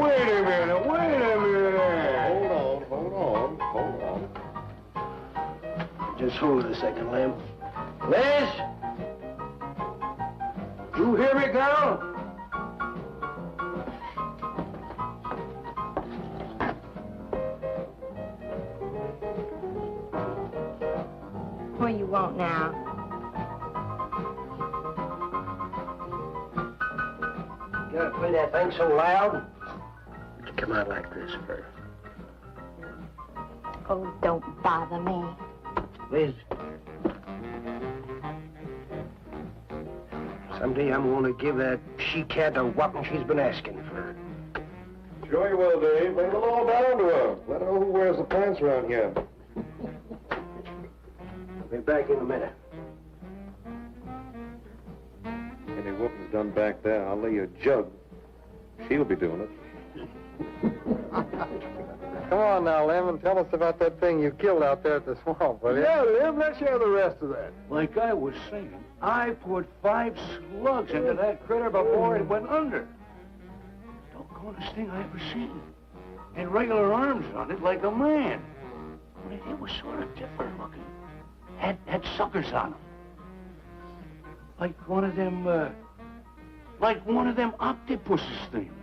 wait a minute. Hold on. Just hold it a second, Lem. Liz? You hear me, girl? What do you want now? You gotta play that thing so loud. It come out like this first. Oh, don't bother me. Liz. Someday I'm gonna give that she-cat the whopping she's been asking for. Sure you will, Dave. Bring the law down to her. Let her know who wears the pants around here. I'll be back in a minute. Any whooping's done back there, I'll lay you a jug. She'll be doing it. Come on now, Lem, and tell us about that thing you killed out there at the swamp, will you? Yeah, Lem, let's hear the rest of that. Like I was saying, I put 5 slugs into that critter before it went under. Doggonest thing I ever seen. Had regular arms on it like a man. But it was sort of different looking. Had suckers on them. Like one of them octopuses things.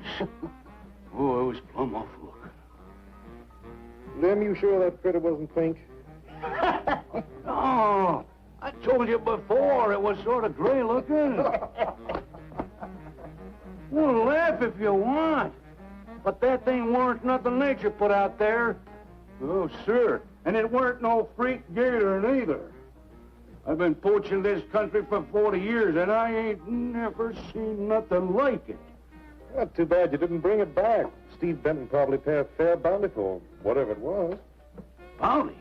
Oh, it was plumb awful looking. Lem, you sure that critter wasn't pink? No, I told you before it was sort of gray looking. Well, laugh if you want. But that thing weren't nothing nature put out there. Oh, sir. And it weren't no freak gator neither. I've been poaching this country for 40 years, and I ain't never seen nothing like it. Well, too bad you didn't bring it back. Steve Benton probably paid a fair bounty for whatever it was. Bounty?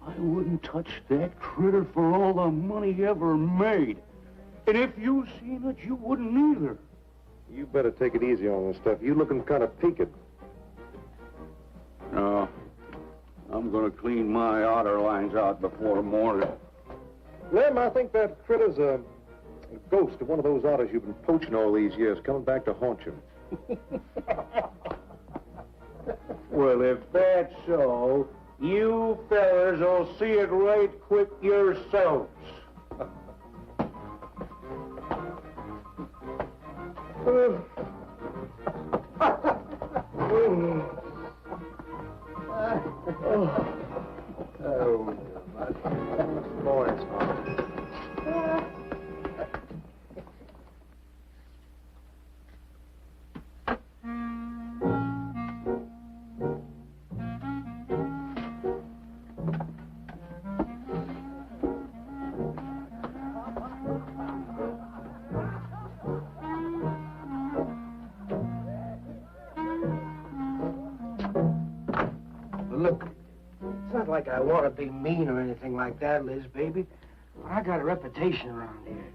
I wouldn't touch that critter for all the money he ever made. And if you seen it, you wouldn't either. You better take it easy on this stuff. You looking kind of peaked. No. I'm gonna clean my otter lines out before morning. Lem, I think that critter's a ghost of one of those otters you've been poaching all these years, coming back to haunt you. Well, if that's so, you fellers will see it right quick yourselves. Look, it's not like I want to be mean or anything like that, Liz, baby. But I got a reputation around here.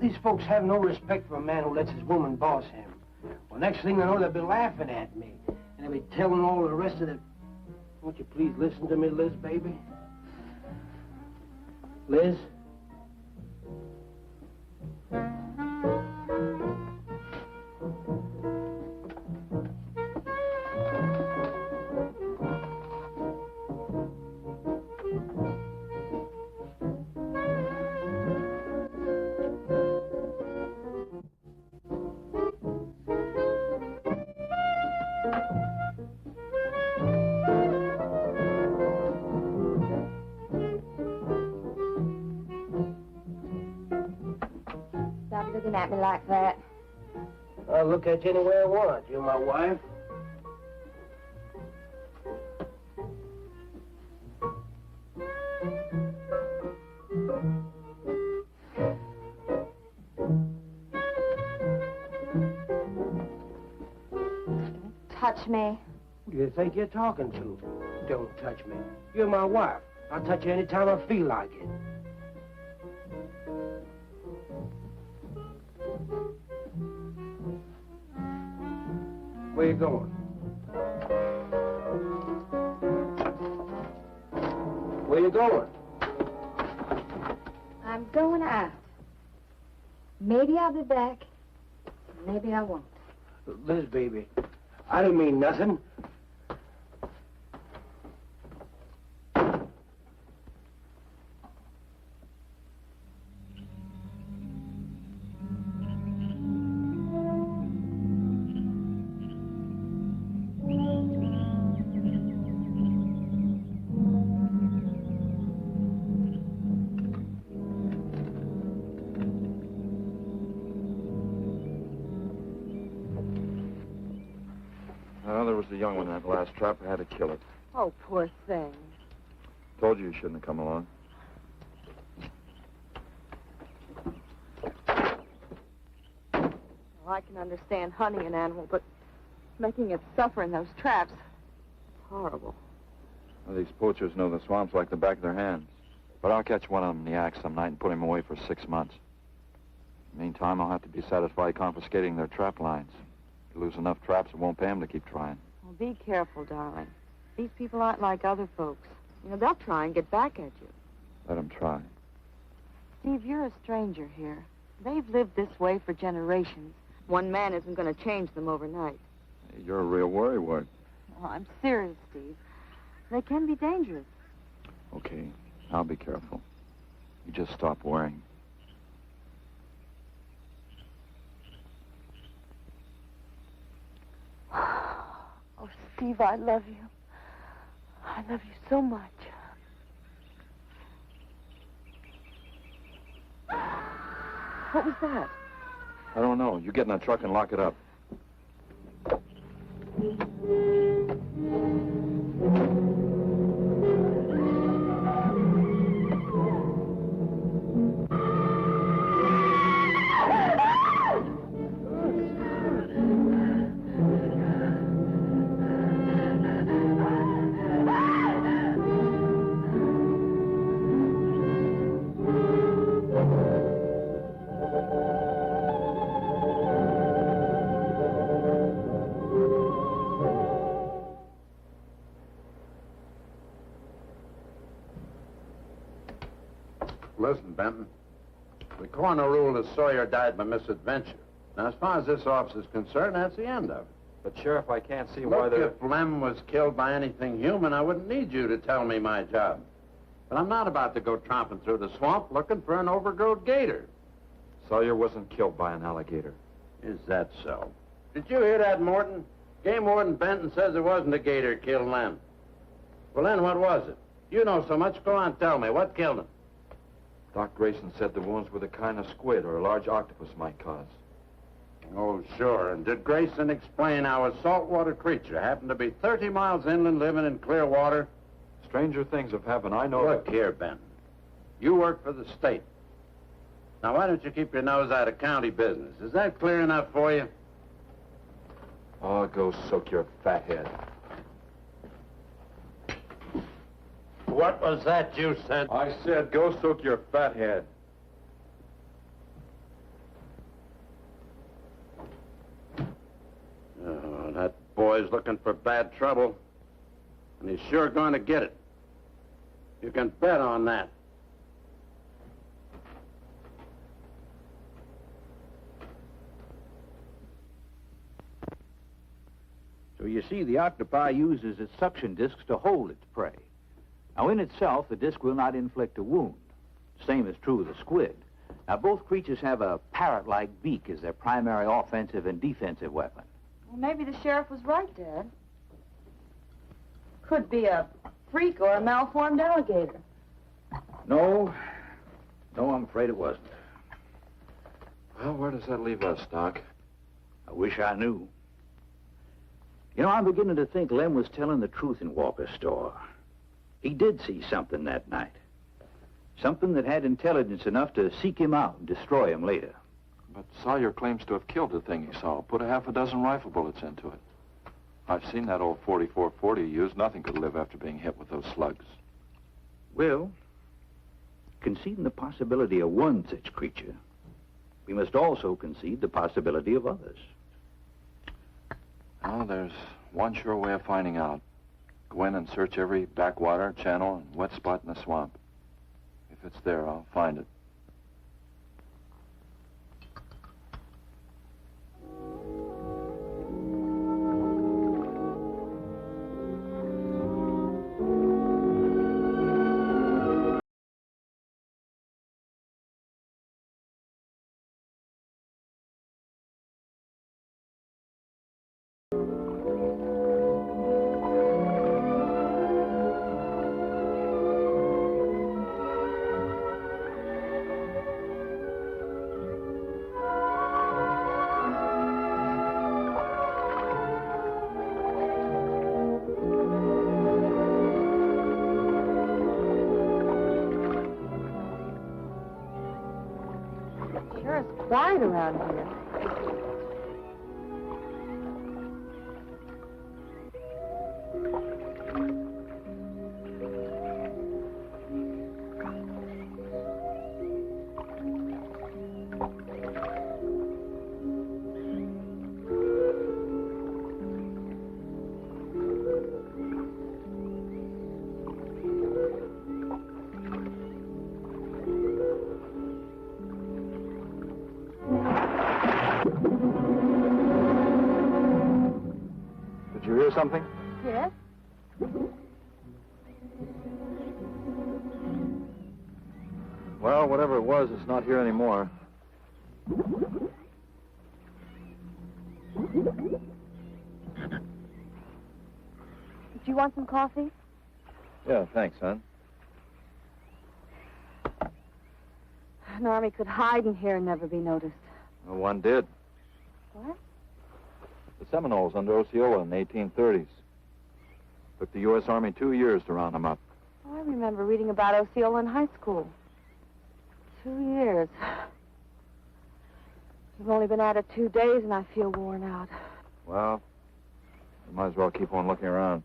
These folks have no respect for a man who lets his woman boss him. Well, next thing they know, they'll be laughing at me. And they'll be telling all the rest of the... Won't you please listen to me, Liz, baby? Liz? Stop looking at me like that. I'll look at you any way I want. You're my wife. Touch me. Who do you think you're talking to? Don't touch me. You're my wife. I'll touch you anytime I feel like it. Where you going? Where you going? I'm going out. Maybe I'll be back. Maybe I won't. Liz, baby, I didn't mean nothing. Well, there was the young one in that last trap. I had to kill it. Oh, poor thing. Told you shouldn't have come along. Well, I can understand hunting an animal, but making it suffer in those traps, it's horrible. Well, these poachers know the swamps like the back of their hands. But I'll catch one of them in the axe some night and put him away for 6 months. Meantime, I'll have to be satisfied confiscating their trap lines. If you lose enough traps, it won't pay them to keep trying. Well, be careful, darling. These people aren't like other folks. You know, they'll try and get back at you. Let them try. Steve, you're a stranger here. They've lived this way for generations. One man isn't going to change them overnight. Hey, you're a real worrywart. Oh, I'm serious, Steve. They can be dangerous. Okay, I'll be careful. You just stop worrying. Oh, Steve, I love you. I love you so much. What was that? I don't know. You get in that truck and lock it up. Listen, Benton. The coroner ruled that Sawyer died by misadventure. Now, as far as this officer's concerned, that's the end of it. But, Sheriff, I can't see why Look, they're... if Lem was killed by anything human, I wouldn't need you to tell me my job. But I'm not about to go tromping through the swamp looking for an overgrown gator. Sawyer wasn't killed by an alligator. Is that so? Did you hear that, Morton? Game Warden Benton says it wasn't a gator killed Lem. Well, then, what was it? You know so much. Go on, tell me. What killed him? Doc Grayson said the wounds were the kind of squid or a large octopus might cause. Oh, sure. And did Grayson explain how a saltwater creature happened to be 30 miles inland living in clear water? Stranger things have happened. I know Look that... here, Benton. You work for the state. Now, why don't you keep your nose out of county business? Is that clear enough for you? Oh, go soak your fat head. What was that you said? I said go soak your fat head. Oh, that boy's looking for bad trouble. And he's sure going to get it. You can bet on that. So you see, the octopi uses its suction discs to hold its prey. Now, in itself, the disc will not inflict a wound. Same is true of the squid. Now, both creatures have a parrot-like beak as their primary offensive and defensive weapon. Well, maybe the sheriff was right, Dad. Could be a freak or a malformed alligator. No, I'm afraid it wasn't. Well, where does that leave us, Doc? I wish I knew. You know, I'm beginning to think Lem was telling the truth in Walker's store. He did see something that night. Something that had intelligence enough to seek him out and destroy him later. But Sawyer claims to have killed the thing he saw. Put a half a dozen rifle bullets into it. I've seen that old 44-40 used. Nothing could live after being hit with those slugs. Well, conceding the possibility of one such creature, we must also concede the possibility of others. Well, there's one sure way of finding out. Go in and search every backwater, channel, and wet spot in the swamp. If it's there, I'll find it. Sure is quiet around here. Did you hear something? Yes? Well, whatever it was, it's not here anymore. Did you want some coffee? Yeah, thanks, son. An army could hide in here and never be noticed. Well, one did. What? The Seminoles under Osceola in the 1830s. Took the U.S. Army 2 years to round them up. Oh, I remember reading about Osceola in high school. 2 years. We've only been at it 2 days, and I feel worn out. Well, you might as well keep on looking around.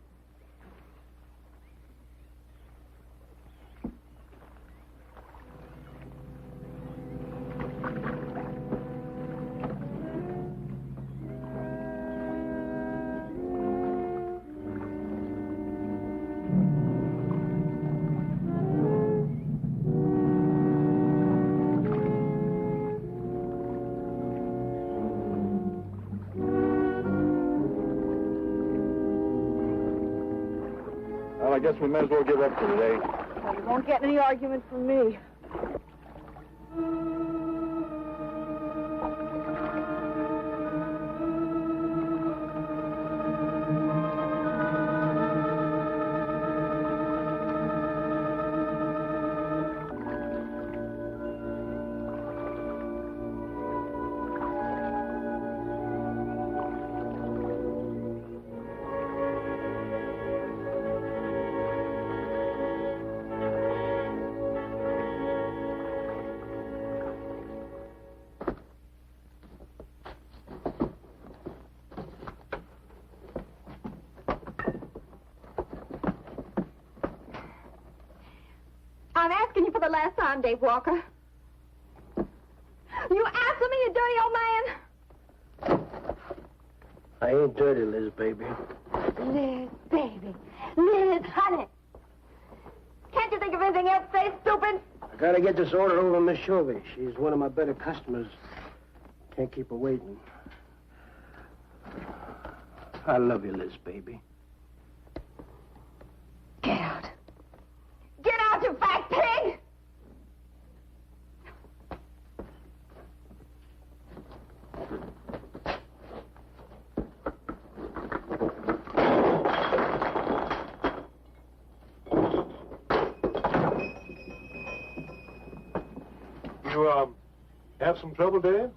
Well, I guess we may as well give up for today. Well, you won't get any argument from me. I'm asking you for the last time, Dave Walker. You answer me, you dirty old man. I ain't dirty, Liz, baby. Liz, baby. Liz, honey. Can't you think of anything else to say, stupid? I gotta get this order over to Miss Shovey. She's one of my better customers. Can't keep her waiting. I love you, Liz, baby. Get out. Get out, you fat pig! You, have some trouble, Dave?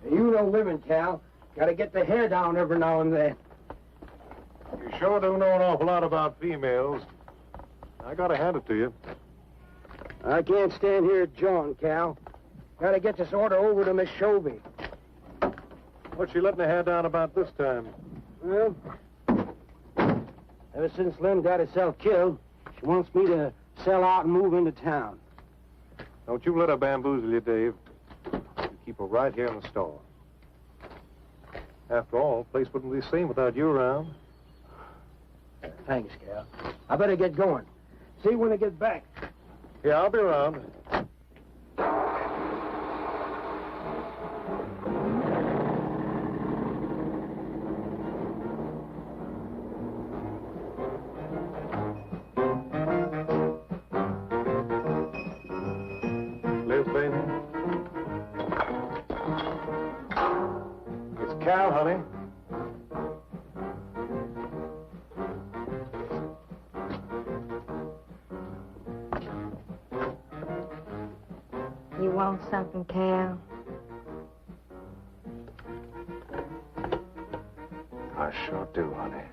You know women, Cal. Gotta get the hair down every now and then. You sure do know an awful lot about females. I gotta hand it to you. I can't stand here jawing, Cal. Gotta get this order over to Miss Shovey. What's she letting her hair down about this time? Well, ever since Lem got herself killed, she wants me to sell out and move into town. Don't you let her bamboozle you, Dave. You keep her right here in the store. After all, the place wouldn't be the same without you around. Thanks, Cal. I better get going. See you when I get back. Yeah, I'll be around. Liz, baby. It's Cal, honey. You want something, Cal? I sure do, honey.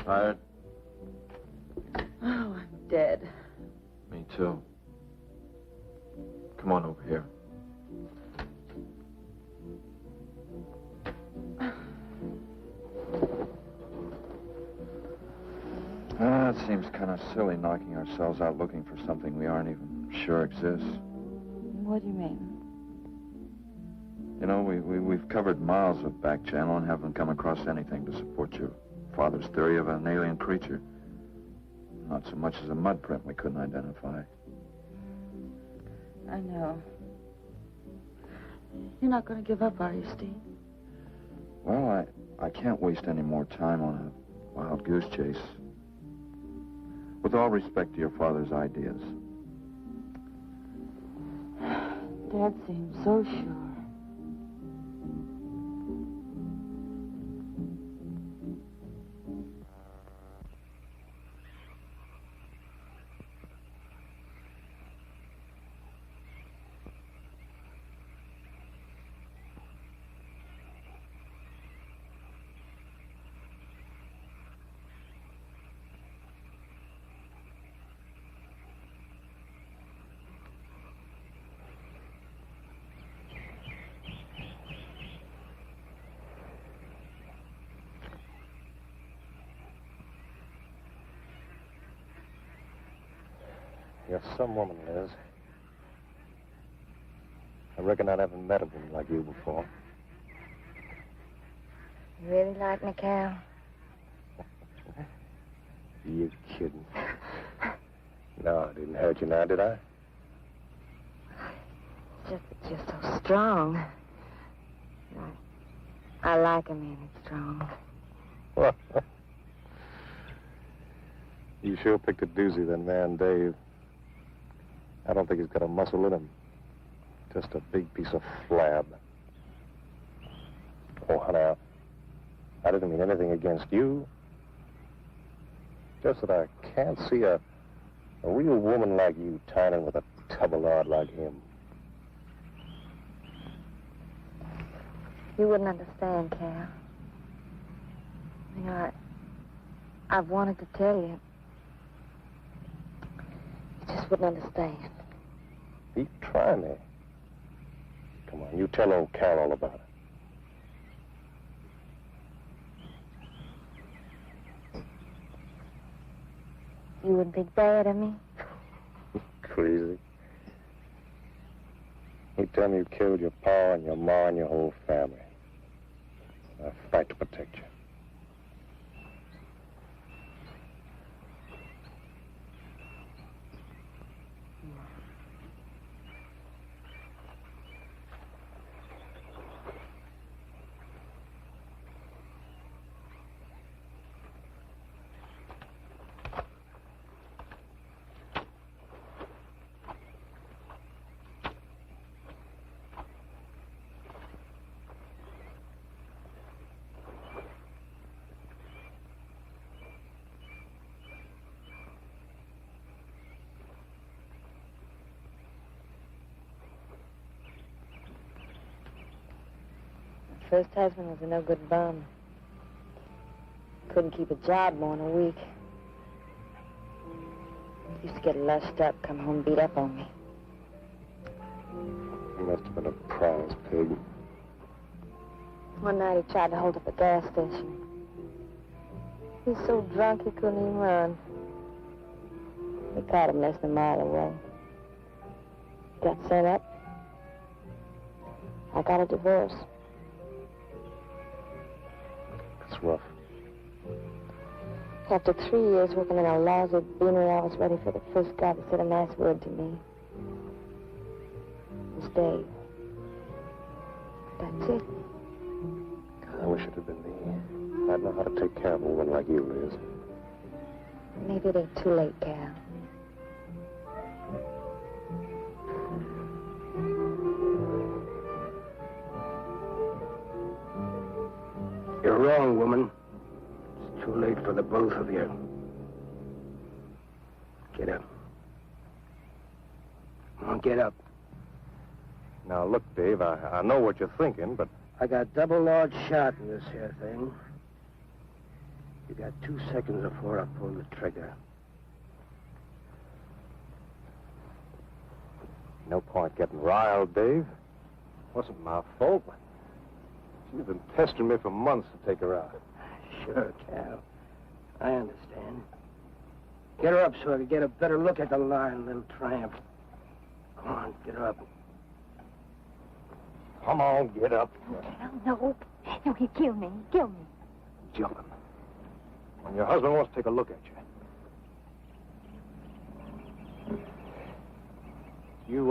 Tired? Oh, I'm dead. Me too. Come on over here. It seems kind of silly knocking ourselves out looking for something we aren't even sure exists. What do you mean? You know, we've covered miles of back channel and haven't come across anything to support your father's theory of an alien creature. Not so much as a mud print we couldn't identify. I know. You're not going to give up, are you, Steve? Well, I can't waste any more time on a wild goose chase. With all respect to your father's ideas. Dad seems so sure. You're some woman, Liz. I reckon I haven't met a woman like you before. You really like me, Cal? You kidding? No, I didn't hurt you now, did I? Just that you're so strong. I like a man that's strong. You sure picked a doozy, that man, Dave. I don't think he's got a muscle in him. Just a big piece of flab. Oh, honey, I didn't mean anything against you. Just that I can't see a real woman like you tying in with a tub-o-lard like him. You wouldn't understand, Cal. You know, I've wanted to tell you. You just wouldn't understand. You try me. Come on, you tell old Cal all about it. You wouldn't think bad of me? Crazy. You tell me you killed your pa and your ma and your whole family. I fight to protect you. First husband was a no-good bum. Couldn't keep a job more than a week. Used to get lushed up, come home beat up on me. He must have been a prize pig. One night he tried to hold up a gas station. He was so drunk he couldn't even run. We caught him less than a mile away. Got sent up. I got a divorce. It's rough. After 3 years working in a lousy beanery, I was ready for the first guy to say a nice word to me. It was Dave. That's it. I wish it had been me. I'd know how to take care of a woman like you, Liz. Maybe it ain't too late, Cal. You're wrong, woman. It's too late for the both of you. Get up. Come on, get up. Now, look, Dave, I know what you're thinking, but... I got double large shot in this here thing. You got 2 seconds before I pull the trigger. No point getting riled, Dave. Wasn't my fault. She's been pestering me for months to take her out. Sure, Cal. I understand. Get her up so I can get a better look at the line, little tramp. Come on, get her up. Come on, get up. No. No, he'd kill me. He'd kill me. Jumping. When your husband wants to take a look at you. You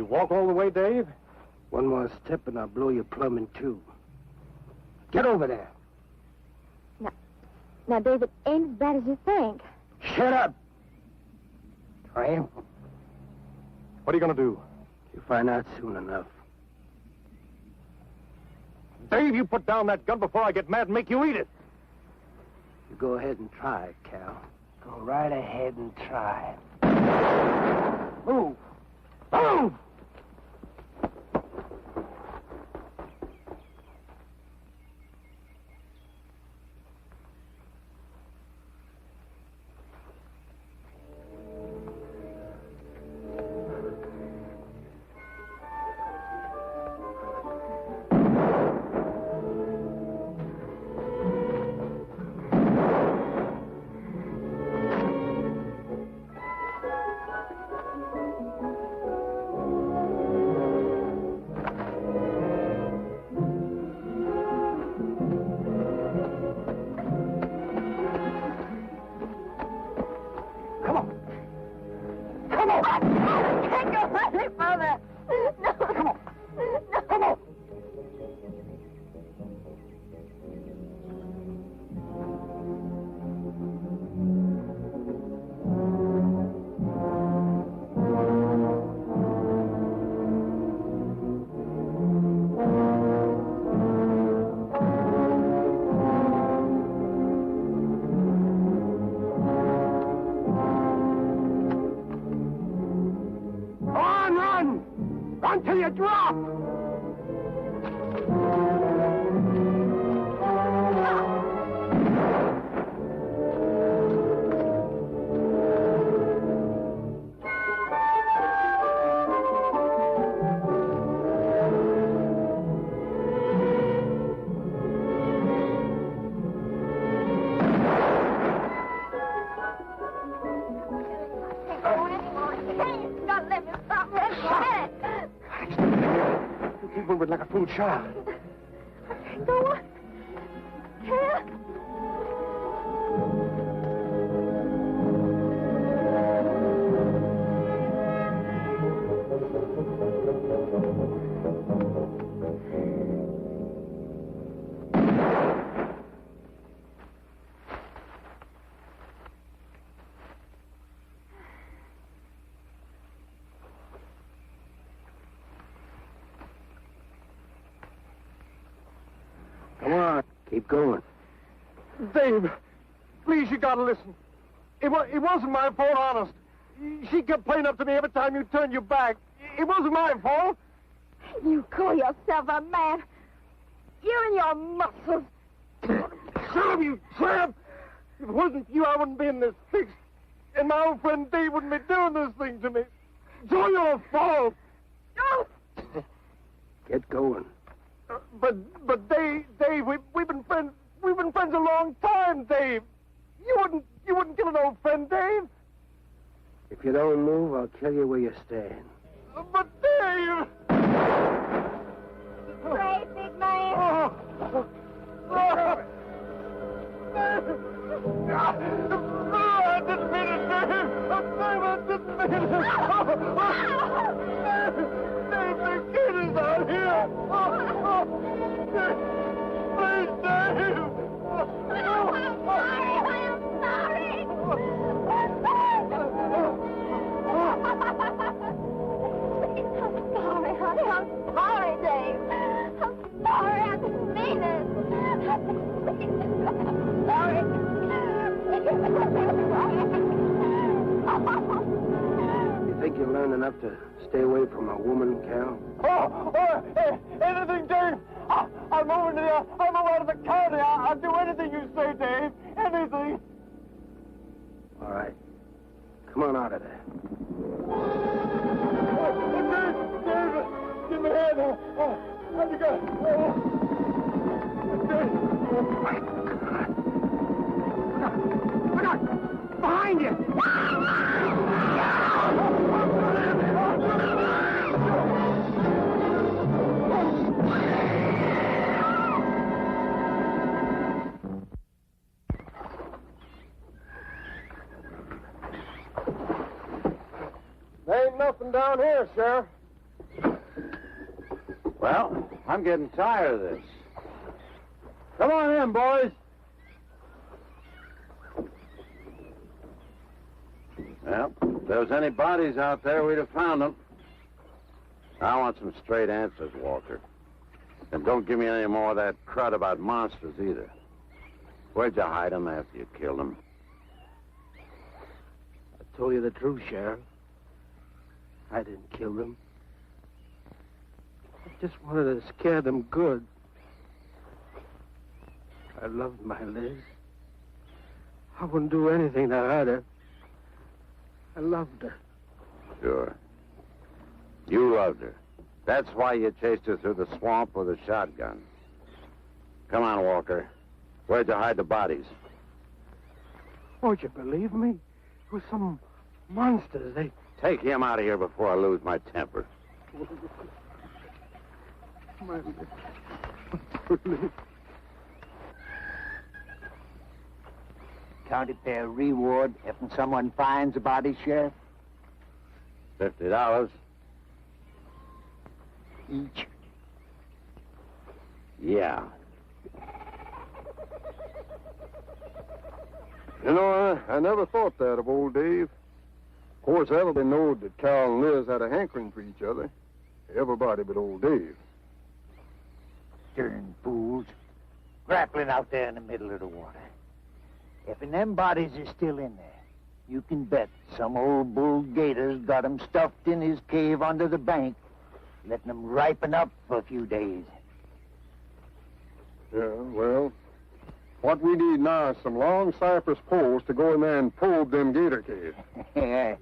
walk all the way, Dave? One more step and I'll blow your plumb in two. Get over there. Now, David, ain't as bad as you think. Shut up. Tramp. What are you going to do? You'll find out soon enough. Dave, you put down that gun before I get mad and make you eat it. You go ahead and try it, Cal. Go right ahead and try it. Move. Move! Until you drop! Like a fool child. Go on. Cal. Come on, keep going. Dave, please, you gotta listen. It wasn't my fault, honest. She kept playing up to me every time you turned your back. It wasn't my fault. You call yourself a man. You and your muscles. Shut up, you tramp! If it wasn't you, I wouldn't be in this fix. And my old friend Dave wouldn't be doing this thing to me. It's all your fault. No! Get going. But Dave, we've been friends. We've been friends a long time, Dave. You wouldn't kill an old friend, Dave. If you don't move, I'll kill you where you stand. But Dave! Brave, big man. I didn't mean it, Dave. I didn't mean it. Dave, the kid is out here. Please, Dave. I'm sorry. I'm sorry, Dave. I'm sorry. I didn't mean it. I'm sorry. You think you learned enough to stay away from a woman, Cal? Anything, Dave. I'm moving out of the county. I'll do anything you say, Dave. Anything. All right. Come on out of there. Dave, give me a hand. How'd you go? My God. Look out! Behind you! There ain't nothing down here, Sheriff. Well, I'm getting tired of this. Come on in, boys. Well, if there was any bodies out there, we'd have found them. I want some straight answers, Walker. And don't give me any more of that crud about monsters, either. Where'd you hide them after you killed them? I told you the truth, Sheriff. I didn't kill them. I just wanted to scare them good. I loved my Liz. I wouldn't do anything to hurt her. I loved her. Sure. You loved her. That's why you chased her through the swamp with a shotgun. Come on, Walker. Where'd you hide the bodies? Won't you believe me? It was some monsters. They... Take him out of here before I lose my temper. My Liz. County pay a reward if someone finds a body, Sheriff? $50. Each. Yeah. You know, I never thought that of old Dave. Of course, everybody knowed that Cal and Liz had a hankering for each other. Everybody but old Dave. Darn fools. Grappling out there in the middle of the water. If them bodies is still in there, you can bet some old bull gator's got 'em stuffed in his cave under the bank, letting 'em ripen up for a few days. Yeah, well, what we need now is some long cypress poles to go in there and probe them gator caves. Yeah.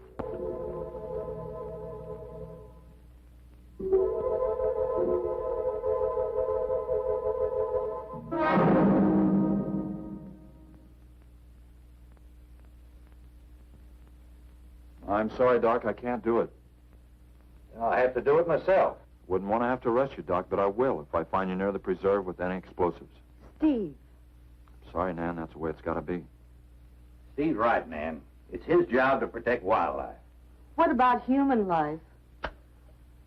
I'm sorry, Doc, I can't do it. I'll have to do it myself. Wouldn't want to have to arrest you, Doc, but I will if I find you near the preserve with any explosives. Steve, Sorry, Nan, that's the way it's got to be. Steve's right, Nan. It's his job to protect wildlife. what about human life?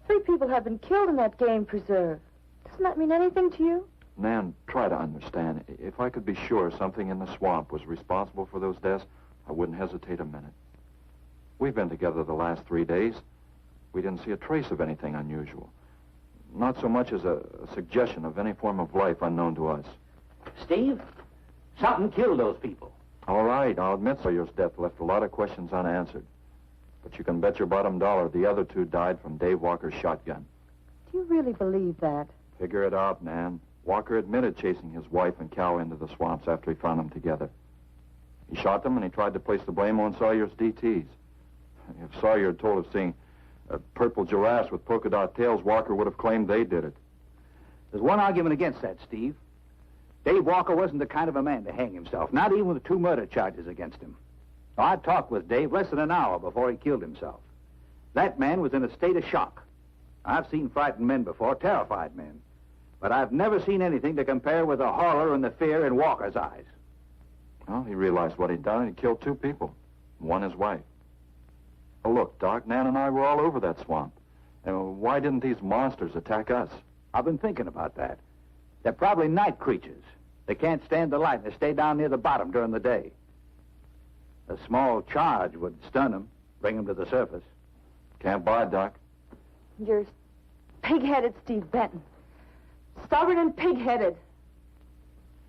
3 people have been killed in that game preserve. Doesn't that mean anything to you? Nan, try to understand. If I could be sure something in the swamp was responsible for those deaths, I wouldn't hesitate a minute. We've been together the last 3 days. We didn't see a trace of anything unusual. Not so much as a suggestion of any form of life unknown to us. Steve, something killed those people. All right, I'll admit Sawyer's death left a lot of questions unanswered. But you can bet your bottom dollar the other 2 died from Dave Walker's shotgun. Do you really believe that? Figure it out, Nan. Walker admitted chasing his wife and cow into the swamps after he found them together. He shot them and he tried to place the blame on Sawyer's DTs. If Sawyer had told of seeing purple giraffes with polka dot tails, Walker would have claimed they did it. There's one argument against that, Steve. Dave Walker wasn't the kind of a man to hang himself, not even with 2 murder charges against him. I talked with Dave less than an hour before he killed himself. That man was in a state of shock. I've seen frightened men before, terrified men. But I've never seen anything to compare with the horror and the fear in Walker's eyes. Well, he realized what he'd done and he killed 2 people. One his wife. Oh, look, Doc, Nan and I were all over that swamp. And why didn't these monsters attack us? I've been thinking about that. They're probably night creatures. They can't stand the light and they stay down near the bottom during the day. A small charge would stun them, bring them to the surface. Can't buy it, Doc. You're pig-headed, Steve Benton. Stubborn and pig-headed.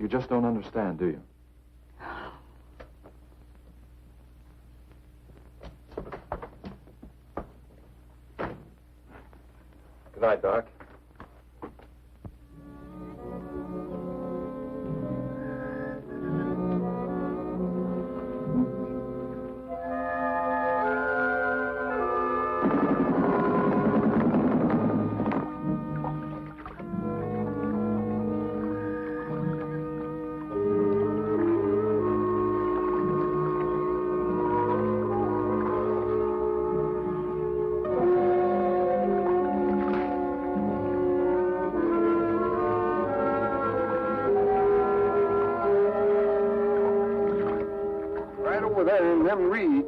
You just don't understand, do you? Good night, Doc. there in them reeds.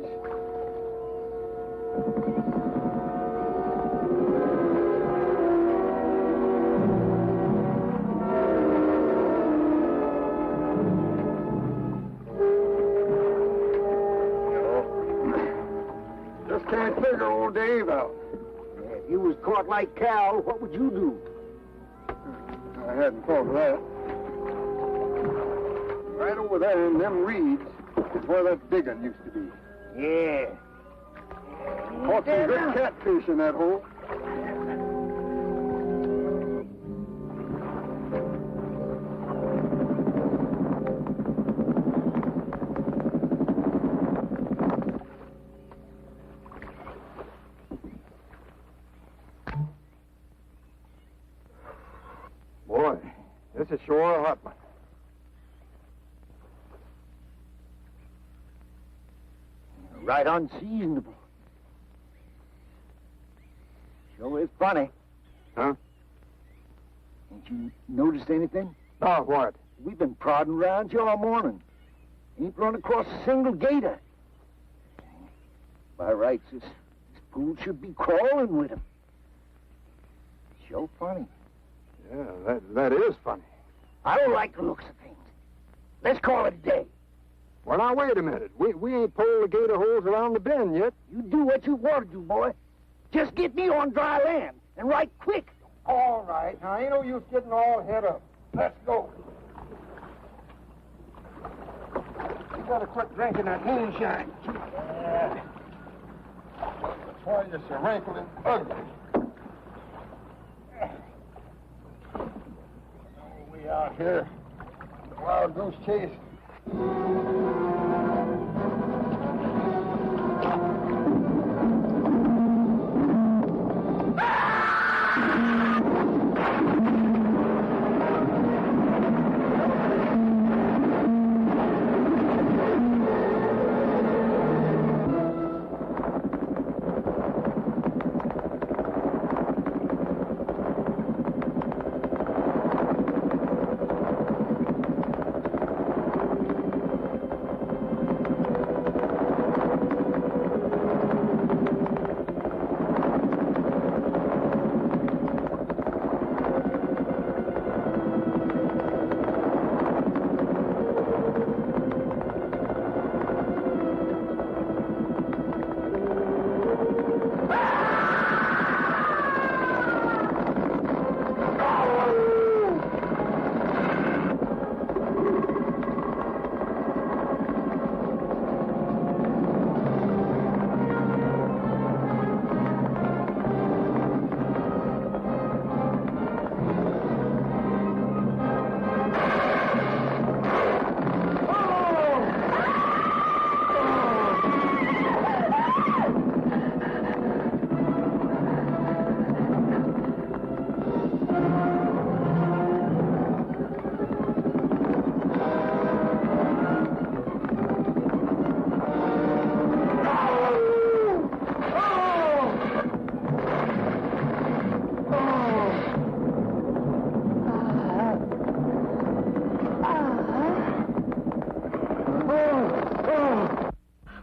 Just can't figure old Dave out. If you was caught like Cal, what would you do? I hadn't thought of that. Right over there in them reeds is where that digging used to be. Yeah. Caught some good catfish in that hole. Boy, this is sure a hot one. Right unseasonable. Sure is funny. Huh? Ain't you noticed anything? Oh, what? We've been prodding around here all morning. Ain't run across a single gator. By rights, this pool should be crawling with them. Sure funny. Yeah, that is funny. I don't like the looks of things. Let's call it a day. Well, now, wait a minute. We ain't pulled the gator holes around the bend yet. You do what you want to do, boy. Just get me on dry land, and right quick. All right. Now, ain't no use getting all head up. Let's go. You better quit drinking that moonshine. Yeah. That's why you're so wrinkled and ugly. We out here. Wild goose chase.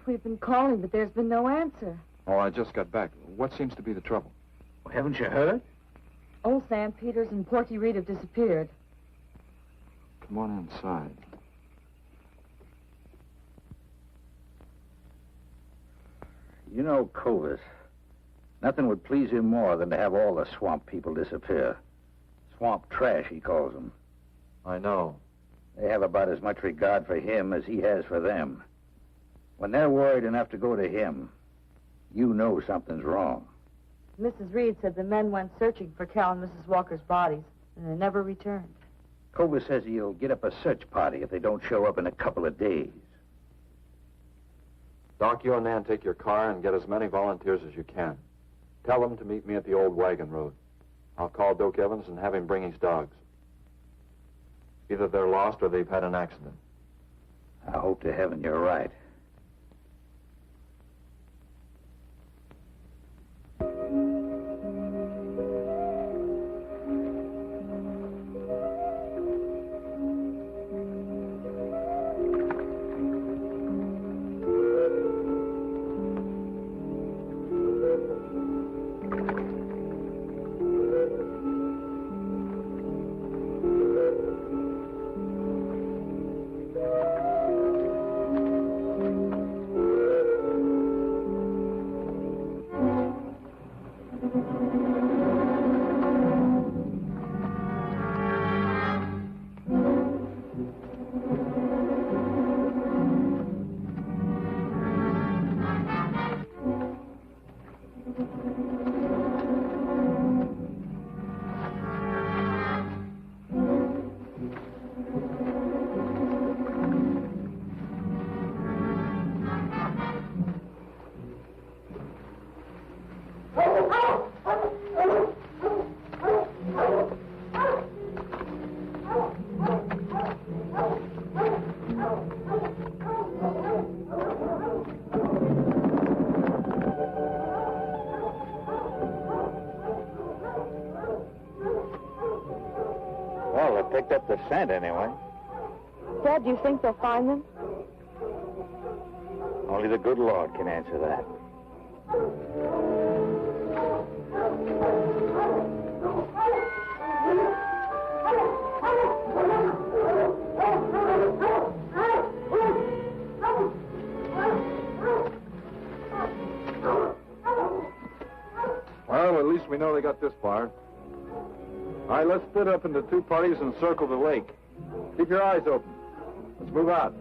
We've been calling, but there's been no answer. Oh, I just got back. What seems to be the trouble? Well, haven't you heard? Old Sam Peters and Porky Reed have disappeared. Come on inside. You know, Clovis, nothing would please him more than to have all the swamp people disappear. Swamp trash, he calls them. I know. They have about as much regard for him as he has for them. When they're worried enough to go to him, you know something's wrong. Mrs. Reed said the men went searching for Cal and Mrs. Walker's bodies, and they never returned. Clovis says he'll get up a search party if they don't show up in a couple of days. Doc, you and Nan take your car and get as many volunteers as you can. Tell them to meet me at the old wagon road. I'll call Doak Evans and have him bring his dogs. Either they're lost or they've had an accident. I hope to heaven you're right. picked up the scent anyway. Dad, do you think they'll find them? Only the good Lord can answer that. Well, at least we know they got this far. All right, let's split up into two parties and circle the lake. Keep your eyes open. Let's move out.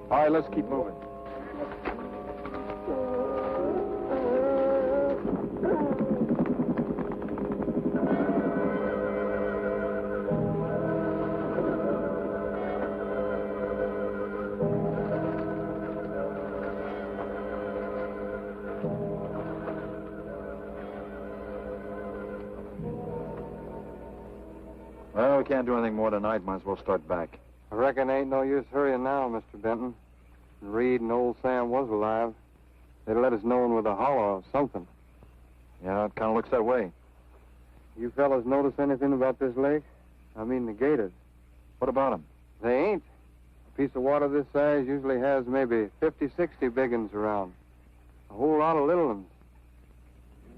All right, let's keep moving. Well, we can't do anything more tonight. Might as well start back. I reckon ain't no use hurrying now, Mr. Benton. Reed and old Sam was alive. They'd let us know with a holler or something. Yeah, it kind of looks that way. You fellas notice anything about this lake? I mean the gators. What about them? They ain't. A piece of water this size usually has maybe 50, 60 big uns around. A whole lot of little ones.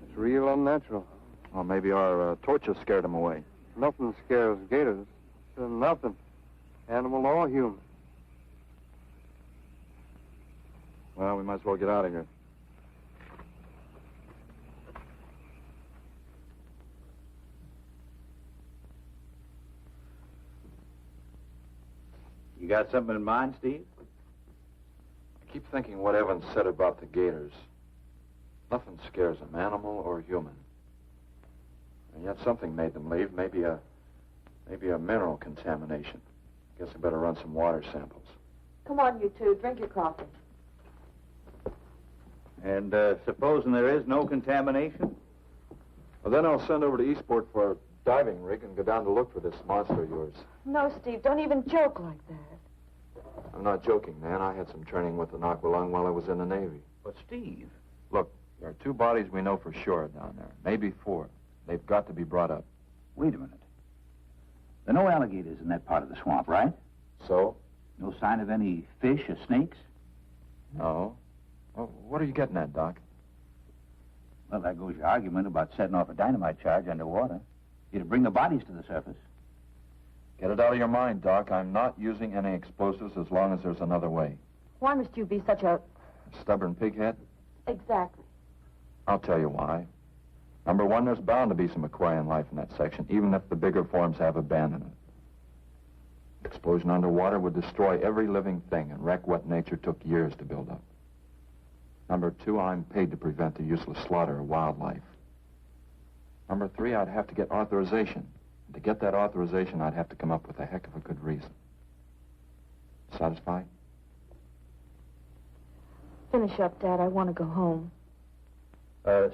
It's real unnatural. Well, maybe our torches scared them away. Nothing scares gators. Nothing. Animal or human. Well, we might as well get out of here. You got something in mind, Steve? I keep thinking what Evans said about the gators. Nothing scares them, animal or human. And yet something made them leave. Maybe a mineral contamination. Guess I better run some water samples. Come on, you two. Drink your coffee. And supposing there is no contamination? Well, then I'll send over to Eastport for a diving rig and go down to look for this monster of yours. No, Steve, don't even joke like that. I'm not joking, man. I had some training with an aqualung while I was in the Navy. But, Steve... Look, there are 2 bodies we know for sure down there. Maybe 4. They've got to be brought up. Wait a minute. There are no alligators in that part of the swamp, right? So? No sign of any fish or snakes? No. Well, what are you getting at, Doc? Well, there goes your argument about setting off a dynamite charge underwater. You'd bring the bodies to the surface. Get it out of your mind, Doc. I'm not using any explosives as long as there's another way. Why must you be such a... Stubborn pighead? Exactly. I'll tell you why. Number 1, there's bound to be some aquarian life in that section, even if the bigger forms have abandoned it. Explosion underwater would destroy every living thing and wreck what nature took years to build up. Number 2, I'm paid to prevent the useless slaughter of wildlife. Number 3, I'd have to get authorization. And to get that authorization, I'd have to come up with a heck of a good reason. Satisfied? Finish up, Dad. I want to go home.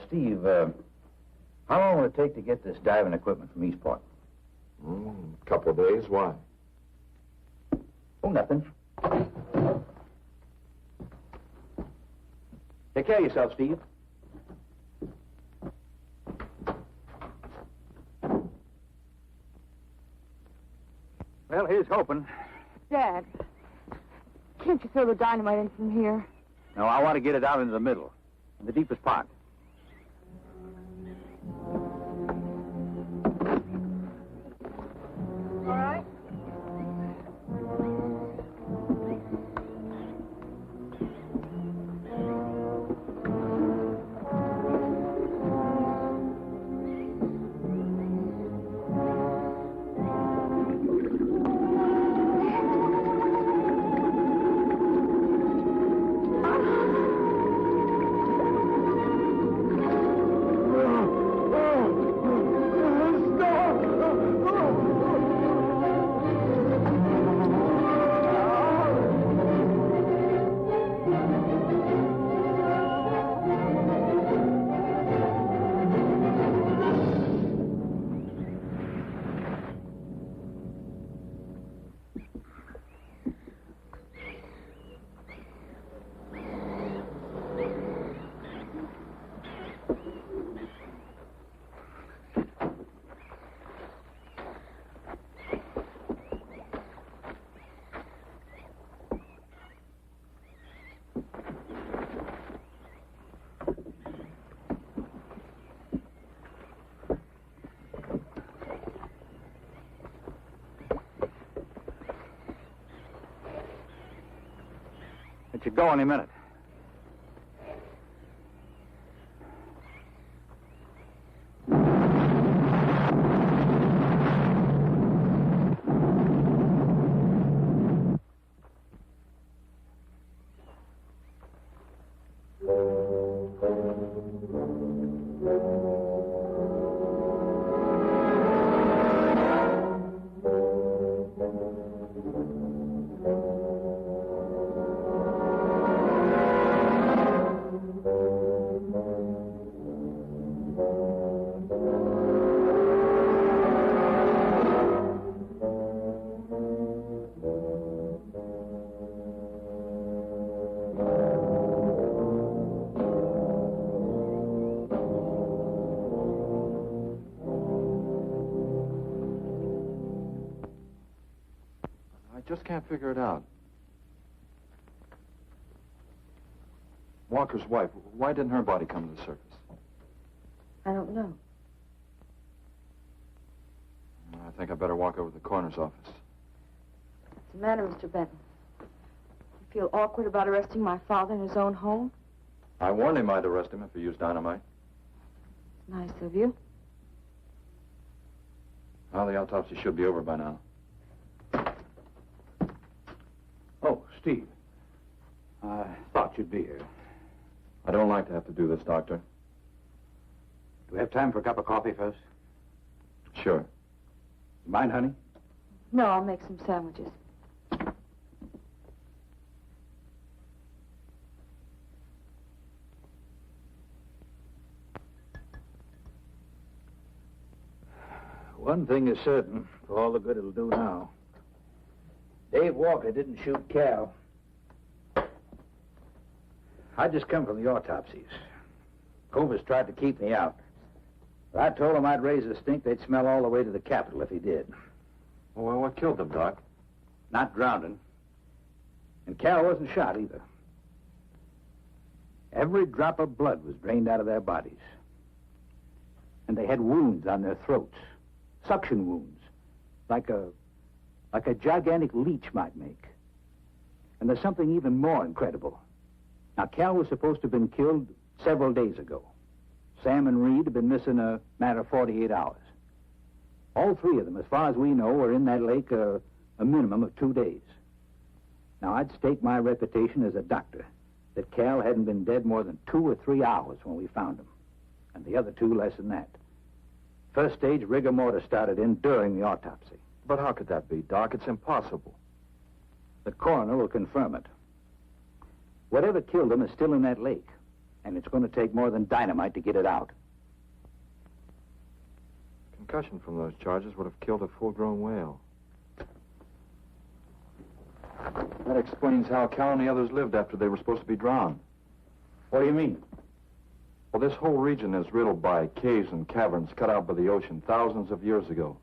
Steve, how long will it take to get this diving equipment from Eastport? Couple of days. Why? Oh, nothing. Take care of yourself, Steve. Well, here's hoping. Dad, can't you throw the dynamite in from here? No, I want to get it out into the middle, in the deepest part. All right. Let you go any minute. Just can't figure it out. Walker's wife, why didn't her body come to the surface? I don't know. I think I better walk over to the coroner's office. What's the matter, Mr. Benton? You feel awkward about arresting my father in his own home? I warned him I'd arrest him if he used dynamite. Nice of you. Well, the autopsy should be over by now. Oh, Steve. I thought you'd be here. I don't like to have to do this, Doctor. Do we have time for a cup of coffee first? Sure. You mind, honey? No, I'll make some sandwiches. One thing is certain, for all the good it'll do now. Dave Walker didn't shoot Cal. I just come from the autopsies. Covers tried to keep me out. But I told him I'd raise a stink they'd smell all the way to the Capitol if he did. Well, what killed them, Doc? Not drowning. And Cal wasn't shot either. Every drop of blood was drained out of their bodies. And they had wounds on their throats. Suction wounds. Like a gigantic leech might make. And there's something even more incredible. Now, Cal was supposed to have been killed several days ago. Sam and Reed have been missing a matter of 48 hours. All three of them, as far as we know, were in that lake a minimum of 2 days. Now, I'd stake my reputation as a doctor that Cal hadn't been dead more than 2 or 3 hours when we found him. And the other two less than that. First stage rigor mortis started in during the autopsy. But how could that be, Doc? It's impossible. The coroner will confirm it. Whatever killed him is still in that lake, and it's going to take more than dynamite to get it out. Can concussion from those charges would have killed a full-grown whale. That explains how Cal and the others lived after they were supposed to be drowned. What do you mean? Well, this whole region is riddled by caves and caverns cut out by the ocean thousands of years ago.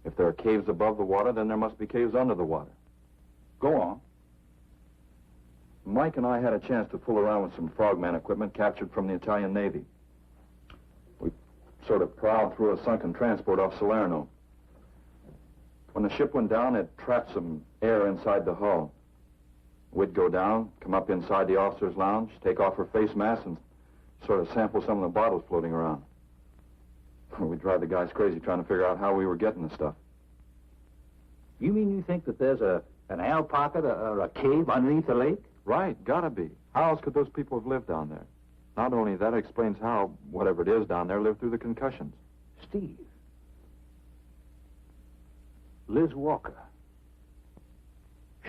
If there are caves above the water, then there must be caves under the water. Go on. Mike and I had a chance to fool around with some frogman equipment captured from the Italian Navy. We sort of prowled through a sunken transport off Salerno. When the ship went down, it trapped some air inside the hull. We'd go down, come up inside the officer's lounge, take off her face mask, and sort of sample some of the bottles floating around. We'd drive the guys crazy trying to figure out how we were getting the stuff. You mean you think that there's an air pocket or a cave underneath the lake? Right, gotta be. How else could those people have lived down there? Not only that, it explains how, whatever it is down there, lived through the concussions. Steve. Liz Walker.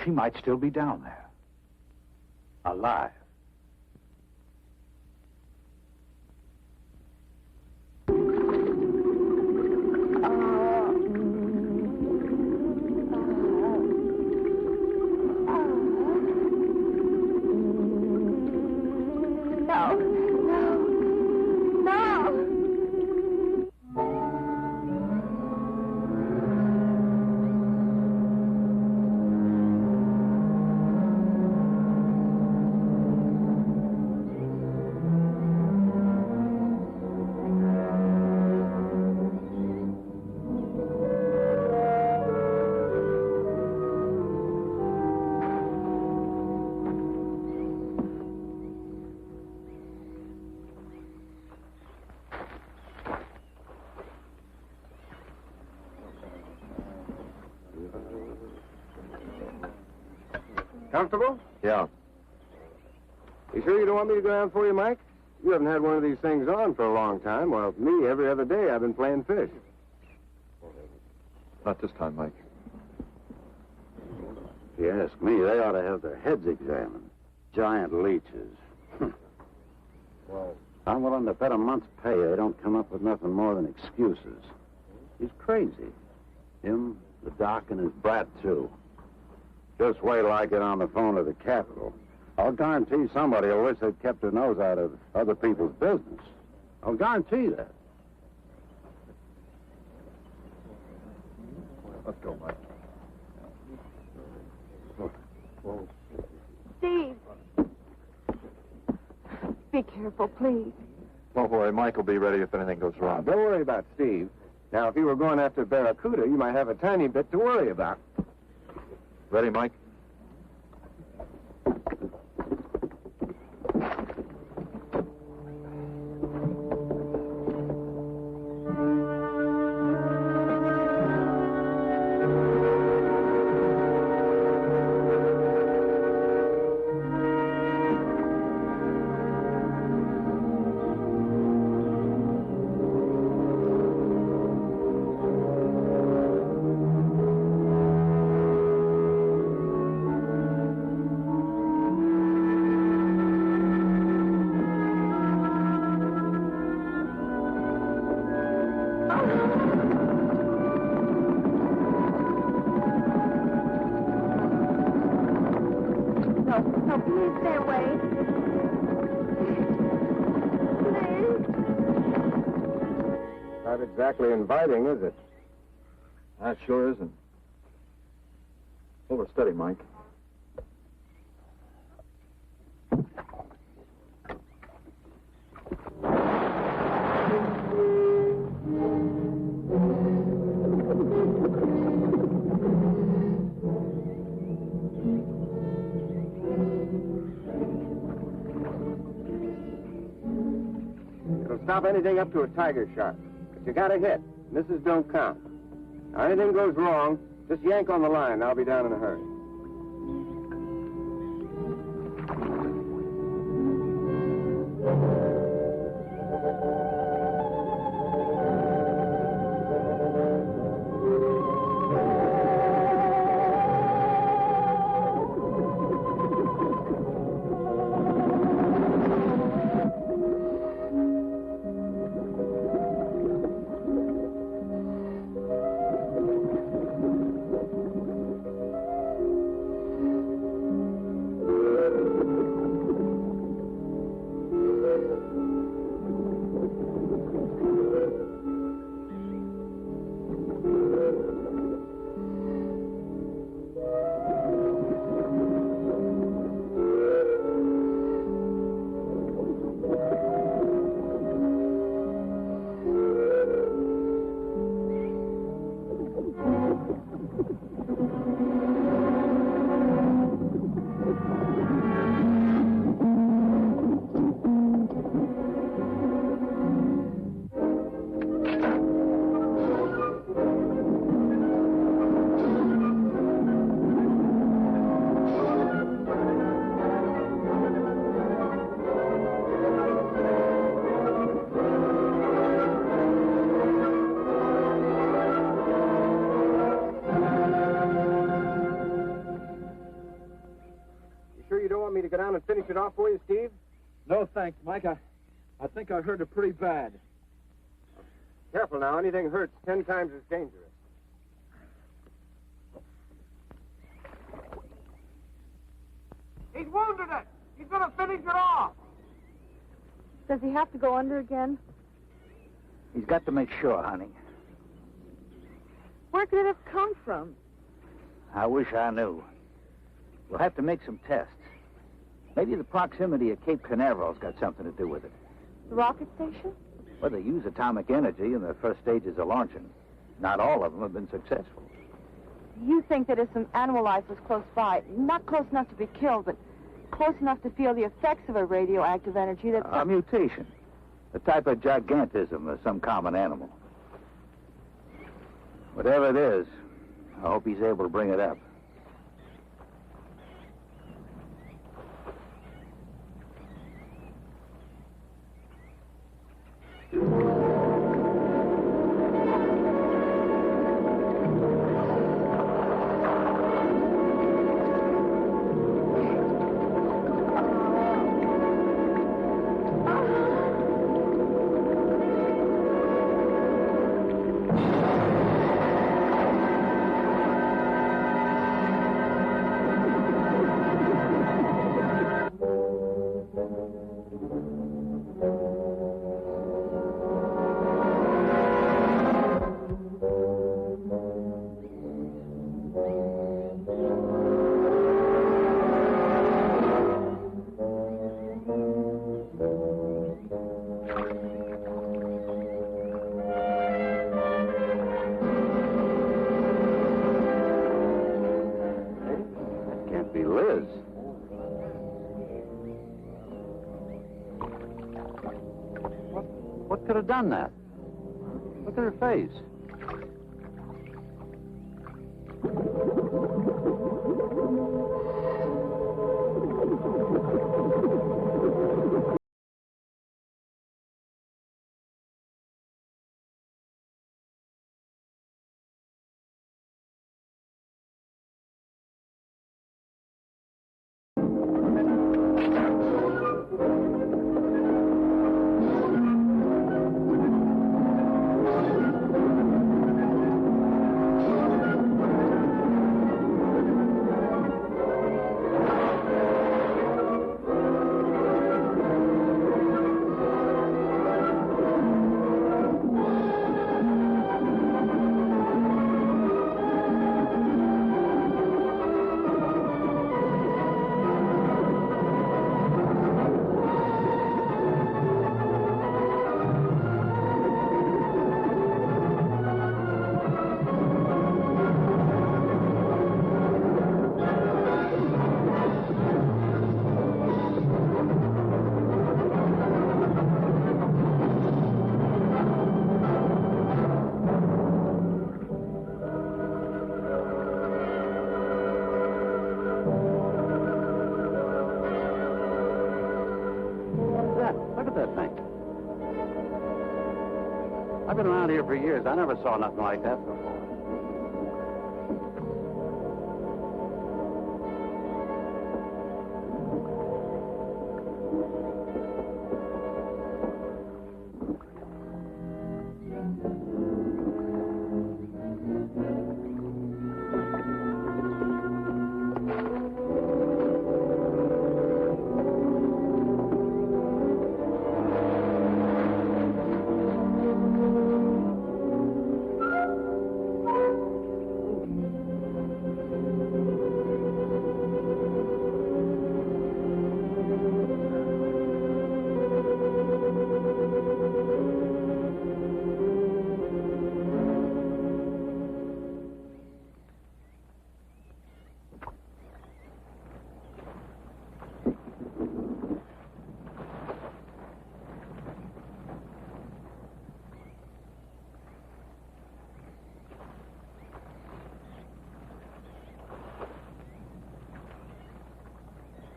She might still be down there. Alive. Comfortable? Yeah. You sure you don't want me to go down for you, Mike? You haven't had one of these things on for a long time. Well, me, every other day I've been playing fish. Not this time, Mike. If you ask me, they ought to have their heads examined. Giant leeches. Well, I'm willing to bet a month's pay they don't come up with nothing more than excuses. He's crazy. Him, the doc, and his brat, too. Just wait till I get on the phone to the Capitol. I'll guarantee somebody will wish they'd kept their nose out of other people's business. I'll guarantee that. Let's go, Mike. Steve. Be careful, please. Don't worry, Mike will be ready if anything goes wrong. don't worry about Steve. Now, if you were going after Barracuda, you might have a tiny bit to worry about. Ready, Mike? No, please stay away. Please. Not exactly inviting, is it? That sure isn't. Hold it steady, Mike. It'll stop anything up to a tiger shark. But you got a hit. Misses don't count. Now, anything goes wrong, just yank on the line. I'll be down in a hurry. down and finish it off for you, Steve? No, thanks, Mike. I think I hurt it pretty bad. Careful now. Anything hurts 10 times as dangerous. He's wounded it. He's going to finish it off. Does he have to go under again? He's got to make sure, honey. Where could it have come from? I wish I knew. We'll have to make some tests. Maybe the proximity of Cape Canaveral's got something to do with it. The rocket station? Well, they use atomic energy in the first stages of launching. Not all of them have been successful. You think that if some animal life was close by, not close enough to be killed, but close enough to feel the effects of a radioactive energy that... A mutation. A type of gigantism of some common animal. Whatever it is, I hope he's able to bring it up. What could have done that? Look at her face. I've been around here for years. I never saw nothing like that before.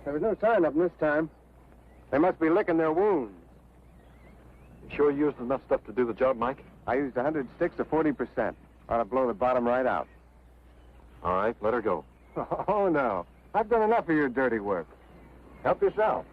There was no sign of them this time. They must be licking their wounds. You sure you used enough stuff to do the job, Mike? I used 100 sticks to 40%. Ought to blow the bottom right out. All right, let her go. Oh, no. I've done enough of your dirty work. Help yourself.